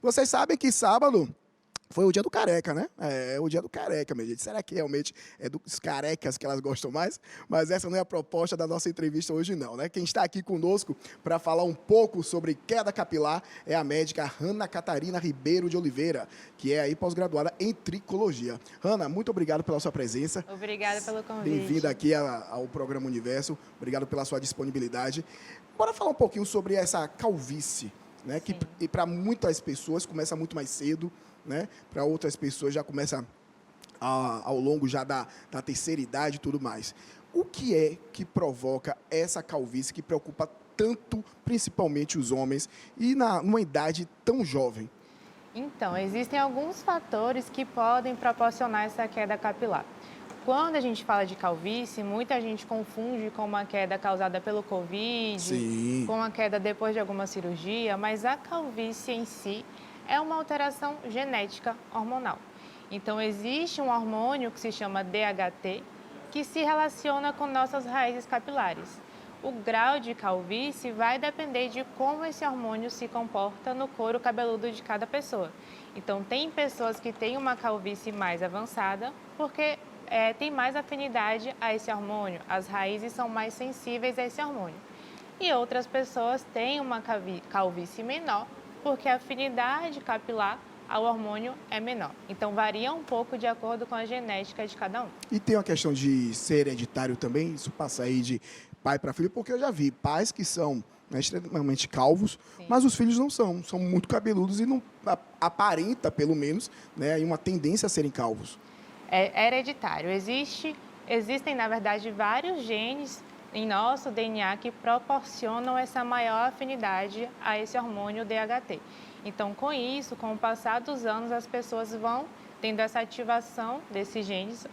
Vocês sabem que sábado foi o dia do careca, né? É o dia do careca, minha gente. Será que realmente é dos carecas que elas gostam mais? Mas essa não é a proposta da nossa entrevista hoje, não, né? Quem está aqui conosco para falar um pouco sobre queda capilar é a médica Hanna Catarina Ribeiro de Oliveira, que é aí pós-graduada em tricologia. Hanna, muito obrigado pela sua presença. Obrigada pelo Bem-vinda convite. aqui ao programa Universo. Obrigado pela sua disponibilidade. Bora falar um pouquinho sobre essa calvície, né? Que Sim. para muitas pessoas começa muito mais cedo, né? Para outras pessoas já começa ao longo já da terceira idade e tudo mais. O que é que provoca essa calvície que preocupa tanto, principalmente os homens, e numa idade tão jovem? Então, existem alguns fatores que podem proporcionar essa queda capilar. Quando a gente fala de calvície, muita gente confunde com uma queda causada pelo Covid, Sim. com uma queda depois de alguma cirurgia, mas a calvície em si é uma alteração genética hormonal. Então, existe um hormônio que se chama DHT, que se relaciona com nossas raízes capilares. O grau de calvície vai depender de como esse hormônio se comporta no couro cabeludo de cada pessoa. Então, tem pessoas que têm uma calvície mais avançada, porque tem mais afinidade a esse hormônio, as raízes são mais sensíveis a esse hormônio. E outras pessoas têm uma calvície menor, porque a afinidade capilar ao hormônio é menor. Então, varia um pouco de acordo com a genética de cada um. E tem uma questão de ser hereditário também, isso passa aí de pai para filho, porque eu já vi pais que são, né, extremamente calvos, Sim. mas os filhos não são muito cabeludos e não aparenta, pelo menos, né, aí uma tendência a serem calvos. É hereditário. Existem, na verdade, vários genes em nosso DNA que proporcionam essa maior afinidade a esse hormônio DHT. Então, com isso, com o passar dos anos, as pessoas vão tendo essa ativação desses genes,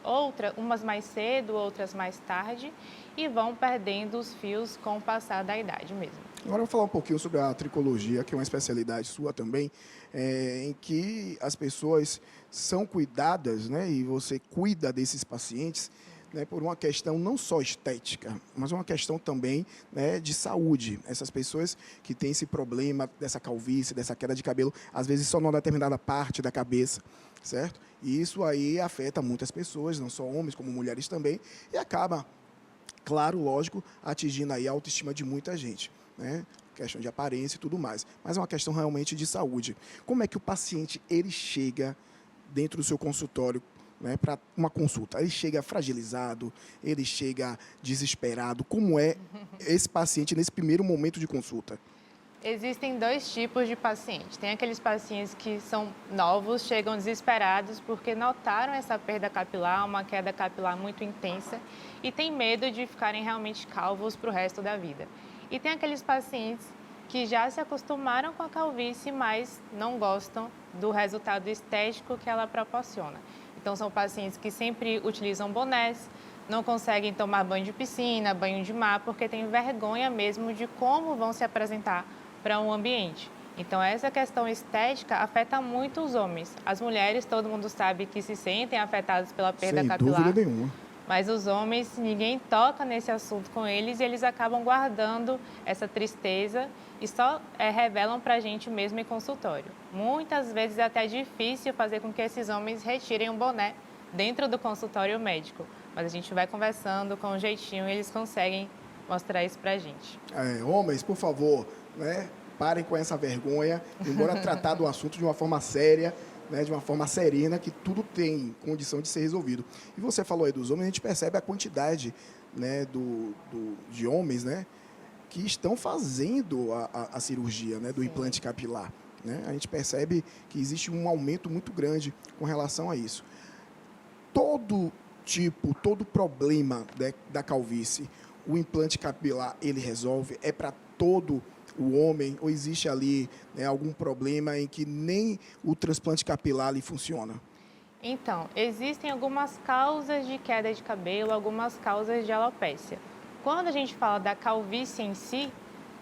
umas mais cedo, outras mais tarde, e vão perdendo os fios com o passar da idade mesmo. Agora eu vou falar um pouquinho sobre a tricologia, que é uma especialidade sua também, em que as pessoas são cuidadas, né, e você cuida desses pacientes, né, por uma questão não só estética, mas uma questão também, né, de saúde. Essas pessoas que têm esse problema dessa calvície, dessa queda de cabelo, às vezes só numa determinada parte da cabeça, certo? E isso aí afeta muitas pessoas, não só homens como mulheres também, e acaba, claro, lógico, atingindo aí a autoestima de muita gente, né? Questão de aparência e tudo mais. Mas é uma questão realmente de saúde. Como é que o paciente ele chega dentro do seu consultório, né, para uma consulta? Ele chega fragilizado, ele chega desesperado. Como é esse paciente nesse primeiro momento de consulta? Existem dois tipos de pacientes. Tem aqueles pacientes que são novos, chegam desesperados porque notaram essa perda capilar, uma queda capilar muito intensa e têm medo de ficarem realmente calvos para o resto da vida. E tem aqueles pacientes que já se acostumaram com a calvície, mas não gostam do resultado estético que ela proporciona. Então, são pacientes que sempre utilizam bonés, não conseguem tomar banho de piscina, banho de mar, porque têm vergonha mesmo de como vão se apresentar para um ambiente. Então, essa questão estética afeta muito os homens. As mulheres, todo mundo sabe que se sentem afetadas pela perda Sem dúvida capilar, nenhuma. mas os homens, ninguém toca nesse assunto com eles e eles acabam guardando essa tristeza e só revelam para a gente mesmo em consultório. Muitas vezes é até difícil fazer com que esses homens retirem um boné dentro do consultório médico, mas a gente vai conversando com um jeitinho e eles conseguem mostrar isso para a gente. Homens, por favor, né, parem com essa vergonha, embora tratar do assunto de uma forma séria, né, de uma forma serena, que tudo tem condição de ser resolvido. E você falou aí dos homens, a gente percebe a quantidade, né, de homens, né, que estão fazendo a cirurgia, né, do Sim. implante capilar. Né? A gente percebe que existe um aumento muito grande com relação a isso. Todo problema, né, da calvície, o implante capilar, ele resolve? É para todo o homem? Ou existe ali, né, algum problema em que nem o transplante capilar ali funciona? Então, existem algumas causas de queda de cabelo, algumas causas de alopécia. Quando a gente fala da calvície em si,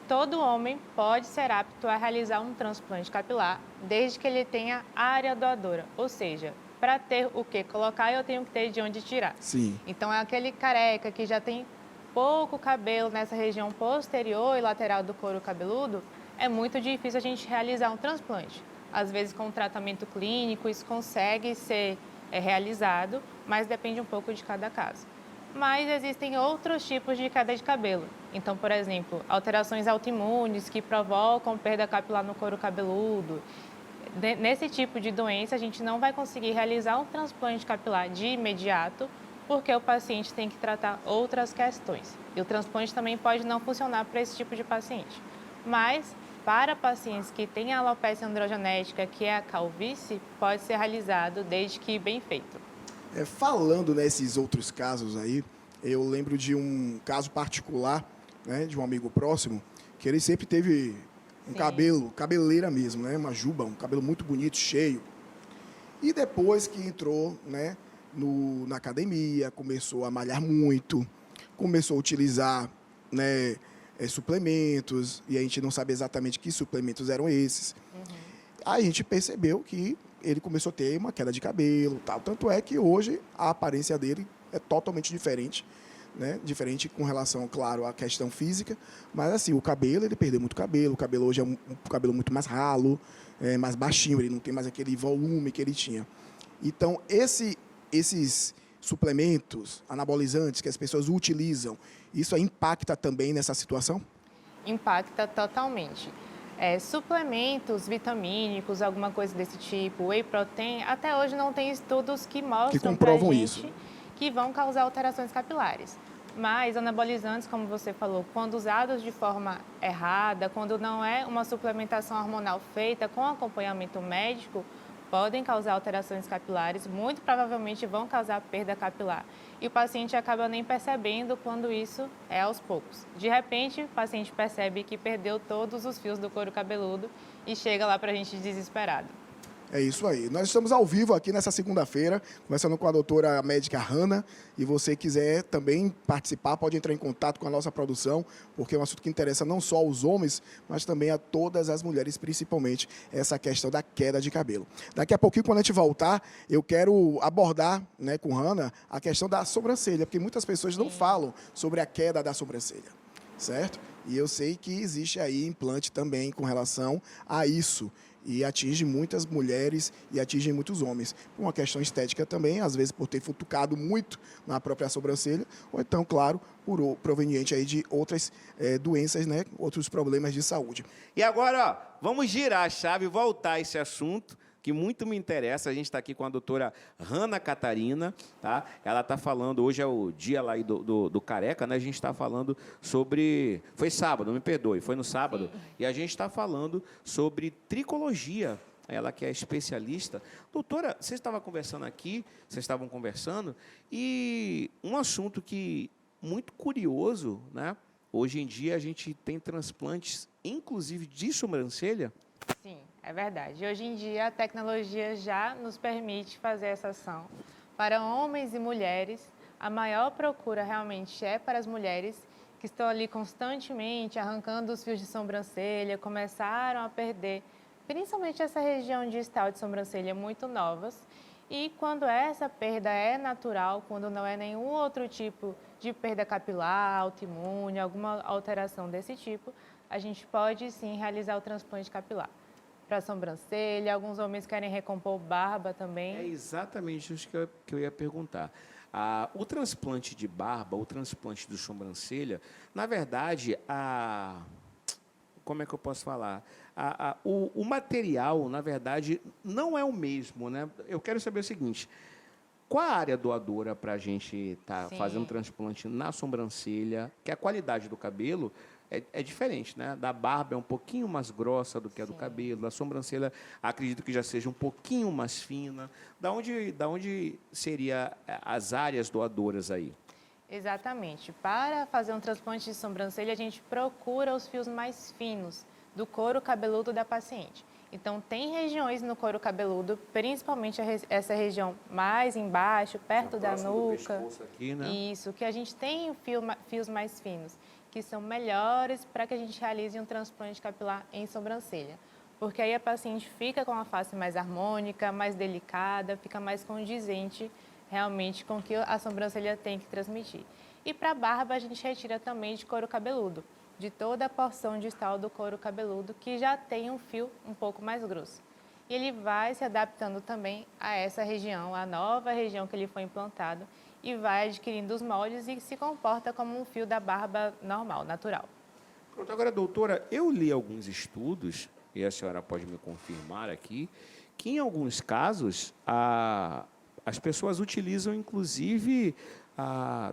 todo homem pode ser apto a realizar um transplante capilar, desde que ele tenha área doadora, ou seja, para ter o que colocar, eu tenho que ter de onde tirar. Sim. Então, é aquele careca que já tem pouco cabelo nessa região posterior e lateral do couro cabeludo, é muito difícil a gente realizar um transplante. Às vezes, com o tratamento clínico, isso consegue ser realizado, mas depende um pouco de cada caso. Mas existem outros tipos de queda de cabelo. Então, por exemplo, alterações autoimunes que provocam perda capilar no couro cabeludo. Nesse tipo de doença, a gente não vai conseguir realizar um transplante capilar de imediato, porque o paciente tem que tratar outras questões. E o transplante também pode não funcionar para esse tipo de paciente. Mas, para pacientes que têm a alopecia androgenética, que é a calvície, pode ser realizado desde que bem feito. Falando nesses outros casos aí, eu lembro de um caso particular, né, de um amigo próximo, que ele sempre teve um Sim. cabelo, cabeleira mesmo, né, uma juba, um cabelo muito bonito, cheio. E depois que entrou, né, na academia, começou a malhar muito, começou a utilizar, né, suplementos, e a gente não sabe exatamente que suplementos eram esses. Aí a gente percebeu que ele começou a ter uma queda de cabelo, tal. Tanto é que hoje a aparência dele é totalmente diferente, né? Diferente com relação, claro, à questão física, mas assim, o cabelo, ele perdeu muito cabelo, o cabelo hoje é um cabelo muito mais ralo, mais baixinho, ele não tem mais aquele volume que ele tinha. Então, esses suplementos anabolizantes que as pessoas utilizam, isso aí impacta também nessa situação? Impacta totalmente. Suplementos vitamínicos, alguma coisa desse tipo, whey protein, até hoje não tem estudos que Que mostram para a comprovam isso. gente que vão causar alterações capilares. Mas anabolizantes, como você falou, quando usados de forma errada, quando não é uma suplementação hormonal feita com acompanhamento médico, podem causar alterações capilares, muito provavelmente vão causar perda capilar. E o paciente acaba nem percebendo quando isso é aos poucos. De repente, o paciente percebe que perdeu todos os fios do couro cabeludo e chega lá para a gente desesperado. É isso aí. Nós estamos ao vivo aqui nessa segunda-feira, conversando com a doutora médica Hanna. E você quiser também participar, pode entrar em contato com a nossa produção, porque é um assunto que interessa não só aos homens, mas também a todas as mulheres, principalmente essa questão da queda de cabelo. Daqui a pouquinho, quando a gente voltar, eu quero abordar, né, com Hanna a questão da sobrancelha, porque muitas pessoas não falam sobre a queda da sobrancelha, certo? E eu sei que existe aí implante também com relação a isso. E atinge muitas mulheres e atinge muitos homens. Por uma questão estética também, às vezes por ter futucado muito na própria sobrancelha, ou então, claro, proveniente aí de outras doenças, né, outros problemas de saúde. E agora, ó, vamos girar a chave e voltar a esse assunto que muito me interessa. A gente está aqui com a doutora Hanna Catarina, tá? Ela está falando, hoje é o dia lá do careca, né? A gente está falando sobre... Foi sábado, me perdoe, foi no sábado. Sim. E a gente está falando sobre tricologia. Ela que é especialista. Doutora, vocês estavam conversando, e um assunto que muito curioso, né? Hoje em dia a gente tem transplantes, inclusive de sobrancelha. Sim, é verdade. Hoje em dia a tecnologia já nos permite fazer essa ação. Para homens e mulheres, a maior procura realmente é para as mulheres que estão ali constantemente arrancando os fios de sobrancelha, começaram a perder, principalmente essa região distal de sobrancelha, muito novas. E quando essa perda é natural, quando não é nenhum outro tipo de perda capilar, autoimune, alguma alteração desse tipo, a gente pode sim realizar o transplante capilar. Para a sobrancelha, alguns homens querem recompor barba também. É exatamente isso que eu ia perguntar. O transplante de barba, o transplante de sobrancelha, na verdade, como é que eu posso falar? O material, na verdade, não é o mesmo, né? Eu quero saber o seguinte: qual a área doadora para a gente estar fazendo transplante na sobrancelha, que a qualidade do cabelo é diferente, né? Da barba é um pouquinho mais grossa do que a do cabelo, da sobrancelha acredito que já seja um pouquinho mais fina. Da onde seria as áreas doadoras aí? Exatamente. Para fazer um transplante de sobrancelha, a gente procura os fios mais finos do couro cabeludo da paciente. Então, tem regiões no couro cabeludo, principalmente essa região mais embaixo, perto da nuca. Do pescoço aqui, né? Isso, que a gente tem fios mais finos, que são melhores para que a gente realize um transplante capilar em sobrancelha. Porque aí a paciente fica com a face mais harmônica, mais delicada, fica mais condizente realmente com o que a sobrancelha tem que transmitir. E para a barba, a gente retira também de couro cabeludo, de toda a porção distal do couro cabeludo, que já tem um fio um pouco mais grosso. e ele vai se adaptando também a essa região, a nova região que ele foi implantado, e vai adquirindo os moldes e se comporta como um fio da barba normal, natural. Pronto, agora, doutora, eu li alguns estudos, e a senhora pode me confirmar aqui, que em alguns casos as pessoas utilizam, inclusive,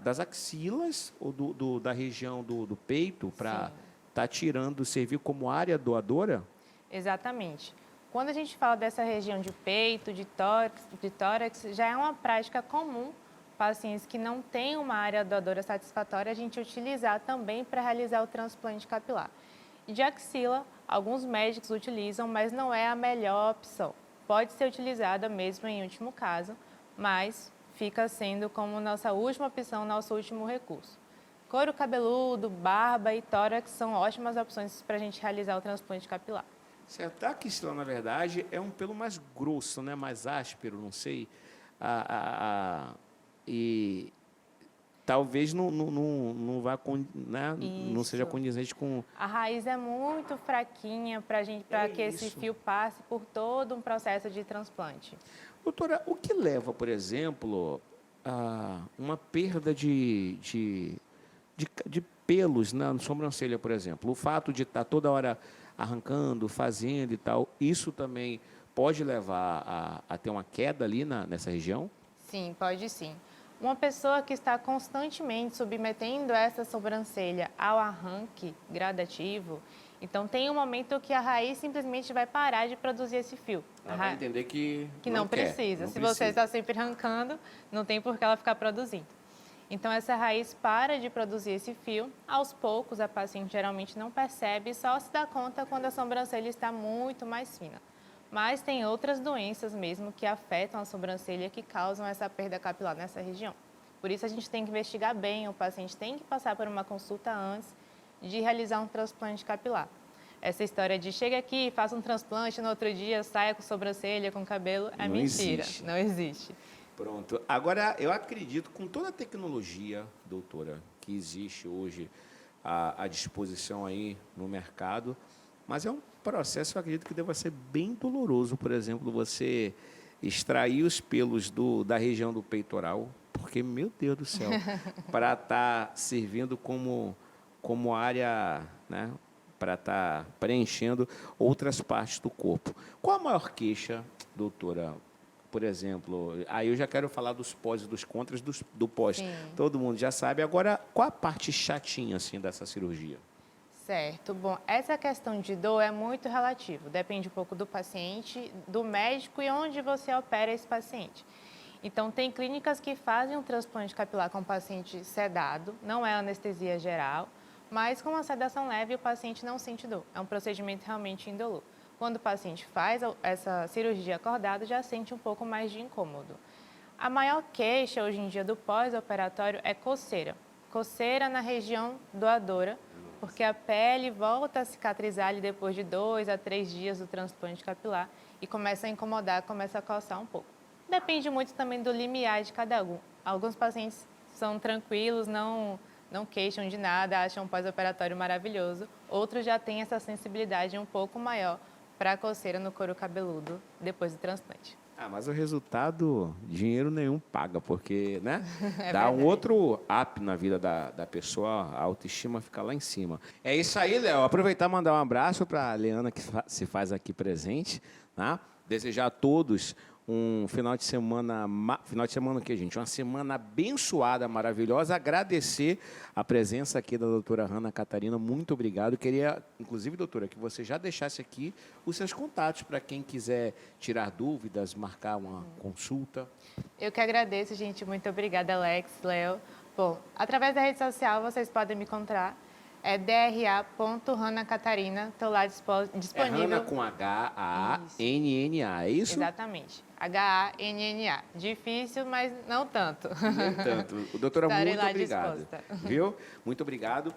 das axilas ou da região do peito para estar tirando, servir como área doadora? Exatamente. Quando a gente fala dessa região de peito, de tórax, já é uma prática comum pacientes que não têm uma área doadora satisfatória, a gente utilizar também para realizar o transplante capilar. E de axila, alguns médicos utilizam, mas não é a melhor opção. Pode ser utilizada mesmo em último caso, mas fica sendo como nossa última opção, nosso último recurso. Couro cabeludo, barba e tórax são ótimas opções para a gente realizar o transplante capilar. Certo. A axila, na verdade, é um pelo mais grosso, né? Mais áspero, não sei. E talvez não vá, né? Não seja Isso. condizente com... A raiz é muito fraquinha para que esse fio passe por todo um processo de transplante. Doutora, o que leva, por exemplo, a uma perda de pelos na sobrancelha, por exemplo? O fato de estar toda hora arrancando, fazendo e tal, isso também pode levar a ter uma queda ali nessa região? Sim, pode sim. Uma pessoa que está constantemente submetendo essa sobrancelha ao arranque gradativo, então tem um momento que a raiz simplesmente vai parar de produzir esse fio. Ela vai entender que não precisa. Se você está sempre arrancando, não tem por que ela ficar produzindo. Então essa raiz para de produzir esse fio. Aos poucos, a paciente geralmente não percebe, só se dá conta quando a sobrancelha está muito mais fina. Mas tem outras doenças mesmo que afetam a sobrancelha que causam essa perda capilar nessa região. Por isso a gente tem que investigar bem, o paciente tem que passar por uma consulta antes de realizar um transplante capilar. Essa história de chega aqui, faça um transplante, no outro dia saia com sobrancelha, com cabelo, é mentira, não existe. Pronto. Agora, eu acredito, com toda a tecnologia, doutora, que existe hoje à disposição aí no mercado, mas é um processo, eu acredito que deva ser bem doloroso, por exemplo, você extrair os pelos da região do peitoral, porque, meu Deus do céu, para estar servindo como área, né, para estar preenchendo outras partes do corpo. Qual a maior queixa, doutora? Por exemplo, aí eu já quero falar dos pós e dos contras do pós. Sim. Todo mundo já sabe. Agora, qual a parte chatinha assim dessa cirurgia? Certo. Bom, essa questão de dor é muito relativo. Depende um pouco do paciente, do médico e onde você opera esse paciente. Então, tem clínicas que fazem um transplante capilar com o paciente sedado, não é anestesia geral, mas com uma sedação leve o paciente não sente dor. É um procedimento realmente indolor. Quando o paciente faz essa cirurgia acordado, já sente um pouco mais de incômodo. A maior queixa hoje em dia do pós-operatório é coceira. Coceira na região doadora, porque a pele volta a cicatrizar ali depois de 2 a 3 dias do transplante capilar e começa a incomodar, começa a coçar um pouco. Depende muito também do limiar de cada um. Alguns pacientes são tranquilos, não queixam de nada, acham o pós-operatório maravilhoso. Outros já têm essa sensibilidade um pouco maior para a coceira no couro cabeludo depois do transplante. Mas o resultado, dinheiro nenhum paga, porque, né? Dá verdade. um outro up na vida da pessoa, a autoestima fica lá em cima. É isso aí, Léo. Aproveitar e mandar um abraço para a Leana, que se faz aqui presente, né? Desejar a todos um final de semana o quê, gente? Uma semana abençoada, maravilhosa. Agradecer a presença aqui da doutora Hanna Catarina. Muito obrigado. Queria, inclusive, doutora, que você já deixasse aqui os seus contatos para quem quiser tirar dúvidas, marcar uma consulta. Eu que agradeço, gente. Muito obrigada, Alex, Léo. Bom, através da rede social vocês podem me encontrar. É dra.hannacatarina. Estou lá disponível. É Hanna com H-A-N-N-A, é isso? Exatamente. H-A-N-N-A. Difícil, mas não tanto. Nem tanto. Doutora, Estarei muito lá obrigado. disposta. Viu? Muito obrigado.